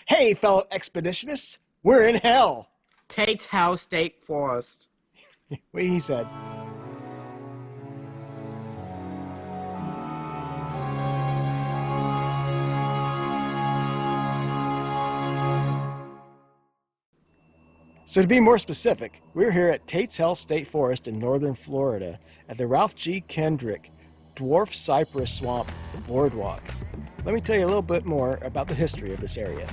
Hey, fellow expeditionists, we're in hell. Tate's House State Forest. What he said. So to be more specific, we're here at Tate's House State Forest in northern Florida at the Ralph G. Kendrick Dwarf Cypress Swamp Boardwalk. Let me tell you a little bit more about the history of this area.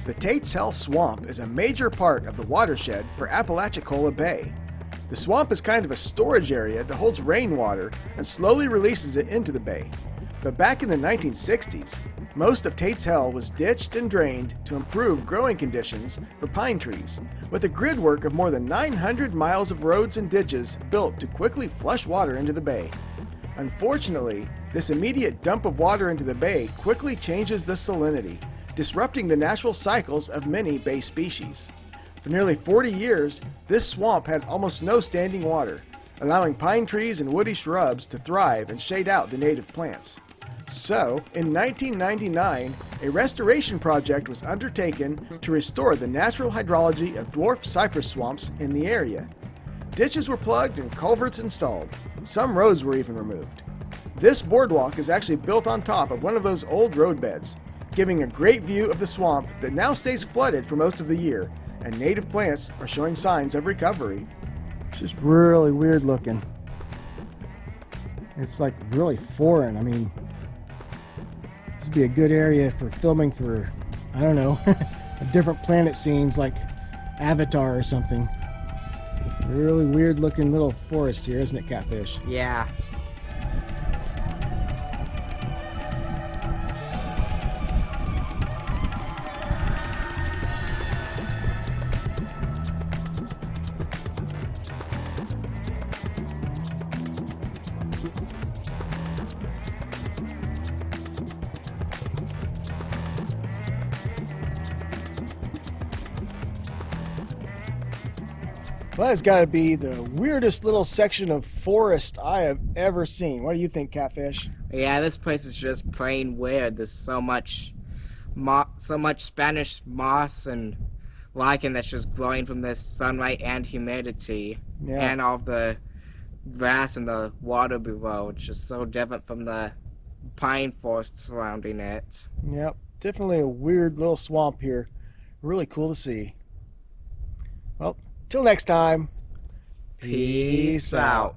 The Tate's Hell Swamp is a major part of the watershed for Apalachicola Bay. The swamp is kind of a storage area that holds rainwater and slowly releases it into the bay. But back in the 1960s, most of Tate's Hell was ditched and drained to improve growing conditions for pine trees, with a grid work of more than 900 miles of roads and ditches built to quickly flush water into the bay. Unfortunately, this immediate dump of water into the bay quickly changes the salinity, disrupting the natural cycles of many bay species. For nearly 40 years, this swamp had almost no standing water, allowing pine trees and woody shrubs to thrive and shade out the native plants. So, in 1999, a restoration project was undertaken to restore the natural hydrology of dwarf cypress swamps in the area. Ditches were plugged and culverts installed. Some roads were even removed. This boardwalk is actually built on top of one of those old roadbeds, giving a great view of the swamp that now stays flooded for most of the year, and native plants are showing signs of recovery. It's just really weird looking. It's like really foreign. I mean, this would be a good area for filming for, I don't know, different planet scenes like Avatar or something. Really weird looking little forest here, isn't it, Catfish? Yeah. Well, that's got to be the weirdest little section of forest I have ever seen. What do you think, Catfish? Yeah, this place is just plain weird. There's so much Spanish moss and lichen that's just growing from this sunlight and humidity. Yeah. And all the grass and the water below. It's just so different from the pine forest surrounding it. Yep, definitely a weird little swamp here. Really cool to see. Well, till next time, Peace out.